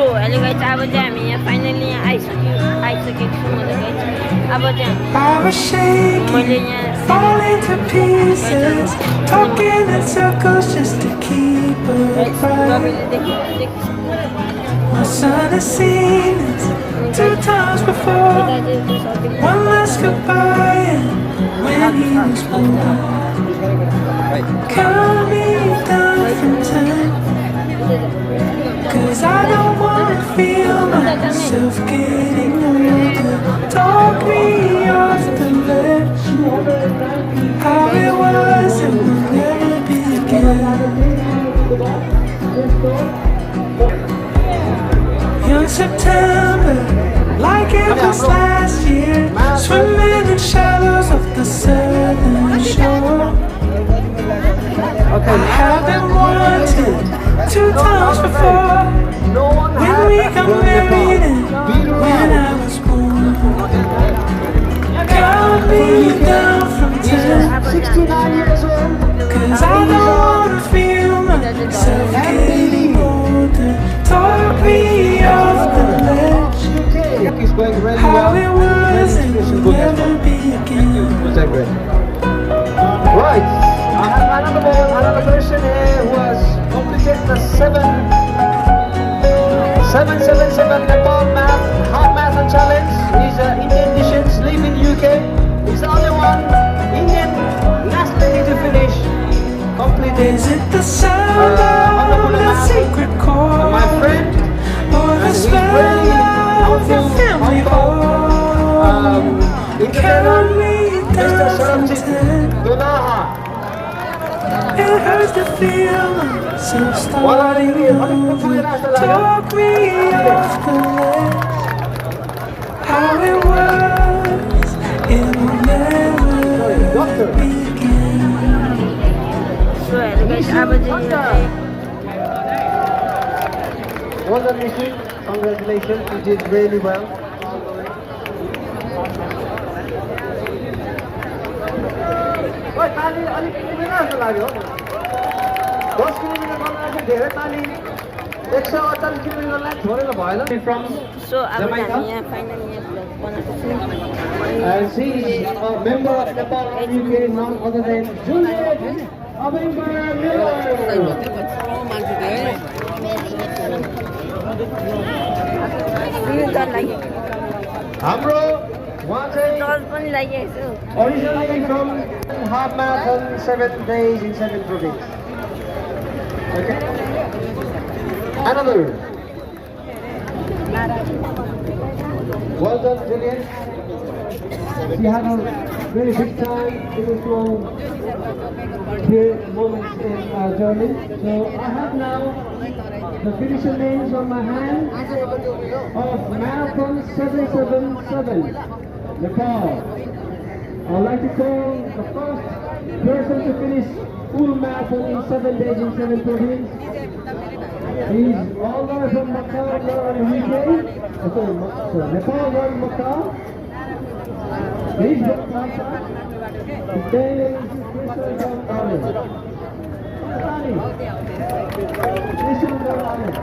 अहिले गाइस अब चाहिँ हामी यहाँ फाइनली यहाँ आइसकेको छु मैले गाइस अब चाहिँ मैले यहाँ fall into pieces, talking in circles just to keep it bright. My son has seen this 2 times before. One last goodbye, and when he was born, count me down from 10. 'Cause I don't wanna feel myself getting older. Talk me off the ledge. How it was and will never be again. Young September, like it was last year, swimming in shallows of the southern shore. I haven't wanted 2 times before. When we got married and when I was born. Count me down from 10. 69 years old. 'Cause I don't wanna feel myself getting older. Talk me off the ledge. He's going really How well. it was and will never be again. Right. I have another person here who has completed the 777 Nepal half marathon challenge. He's an Indian dishes, live in UK. He's the only one Indian nationally to finish. Completed. Is it the sound of the secret chord? My friend, Or the and he's smell really of your family home? Count Independent me Mr. down from Saranjit 10. Donaha. It hurts to feel myself starting over. Talk me off the ledge. How it was, it will never be again. सो अहिले guys अब चाहिँ यो चाहिँ Well done, Nishi. Congratulations, you did really well. ओइ, ताली अलिकति बिना जस्तो लाग्यो 10 किलोमिटर गर्दा चाहिँ धेरै ताली 148 किलोमिटरलाई छोडेर भएन फ्रम सो अब चाहिँ हामी यहाँ फाइनली यहाँ भ्लग बनाएको छौँ And she is a member of Nepal and UK, none other than Juliet Abimbar Miller. डर लाग्यो हाम्रो उहाँ चाहिँ डर पनि लागिरहेको छु originally from half marathon 7 days in 7 provinces. Okay. Another. Well done, Julian. She had a very big time. It was long moments in our journey. So I have now the finisher names on my hand of Marathon 777 Nepal. I'd like to call the first person to finish full marathon in 7 days in 7 provinces. He's all the way from Macau, in the UK. Nepal, Macau. He's Macau. His name is Christian Gonzalez. Christian Gonzalez.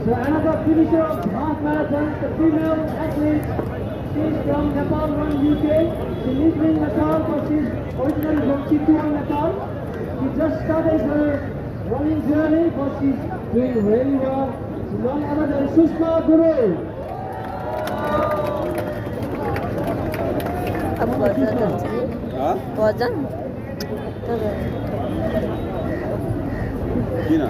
So another finisher of half marathon, the female athlete, she's from Nepal, UK. She lives in Nepal, but she's originally from Chitwan, Nepal. She just started her running journey, but she's doing really well. She's none other than Sushma Guru. अब भजन भजन किन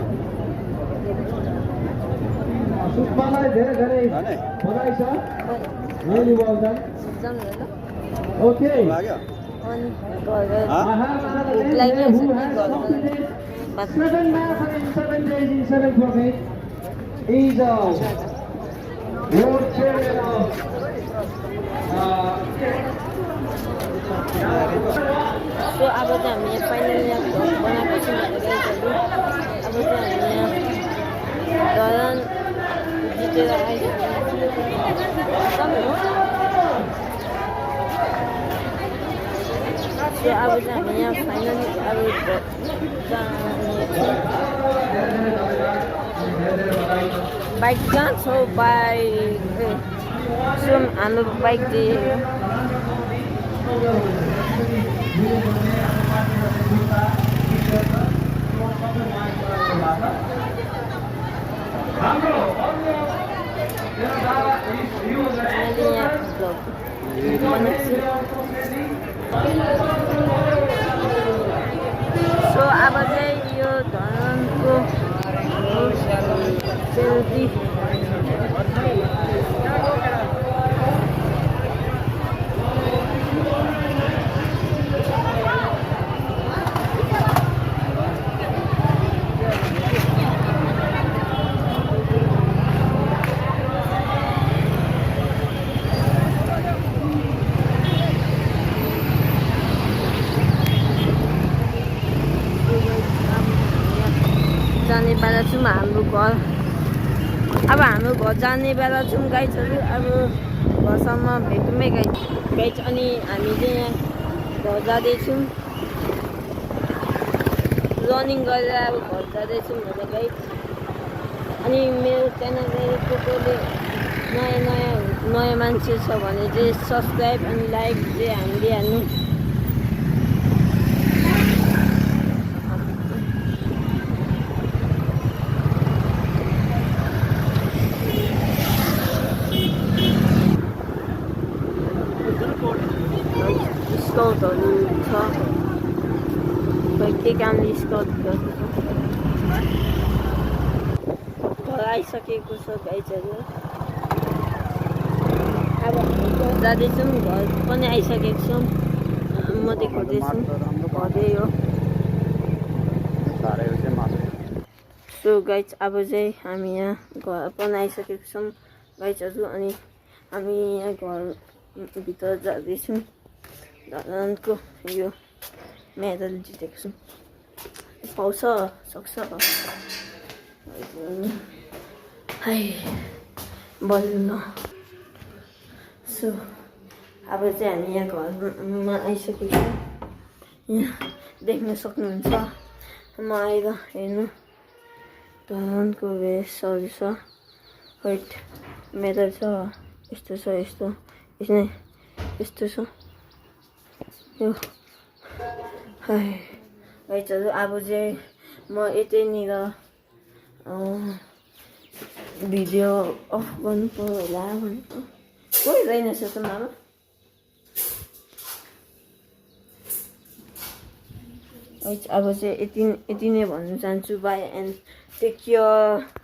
Sushmaलाई धेरै धेरै बधाई छ. Really well done. Okay. लाग्यो अनि I have another भोक lady लागिरहेको who छ has कि घरमा completed 7 marathon in 7 days in 7 provinces. He's a world champion of सो अब चाहिँ हामी यहाँ फाइनली यहाँ भ्लग बनाएको छौँ भनेर गाइजहरू अब चाहिँ हामी यहाँ धरान जितेर आइसकेको सो अब चाहिँ हामी यहाँ फाइनली अब बाइक कहाँ छ बाइक सो हाम्रो बाइक चाहिँ सो अब चाहिँ यो धरानको सेल्फी जाने बेला छौँ हाम्रो घर अब हाम्रो घर जाने बेला छौँ गाइजहरू अब घरसम्म भेटौँ गाइज अनि हामी चाहिँ यहाँ घर जाँदैछौँ रनिङ गरेर अब घर जाँदैछौँ भनेर गाइज अनि मेरो च्यानल को कोले नयाँ मान्छे छ भने चाहिँ सब्सक्राइब अनि लाइक चाहिँ हामीले हाल्नु स्काउटहरू छ के कामले स्काउट गर्छ घर आइसकेको छ गाइजहरू अब जाँदैछौँ घर पनि आइसकेको छौँ म देखाउँदैछु घरै हो सो गाइज अब चाहिँ हामी यहाँ घर पनि आइसकेको छौँ गाइजहरू अनि हामी यहाँ घरभित्र जाँदैछौँ धरानको यो मेडल जितेको छु पाउँछ सक्छ हाई बल्ल सो अब चाहिँ हामी यहाँ घरमा आइसकेको छौँ यहाँ देख्न सक्नुहुन्छ म आएर हेर्नु धरानको भेषहरू छ वाइट मेडल छ यस्तो छ यस्तो यस्तो छ यो गाइजहरू अब चाहिँ म यतैनिर भिडियो अफ गर्नु पर्यो होला भनेको कोही रहेनछ त मामा अब चाहिँ यति नै भन्न चाहन्छु बाई एन्ड टेक केयर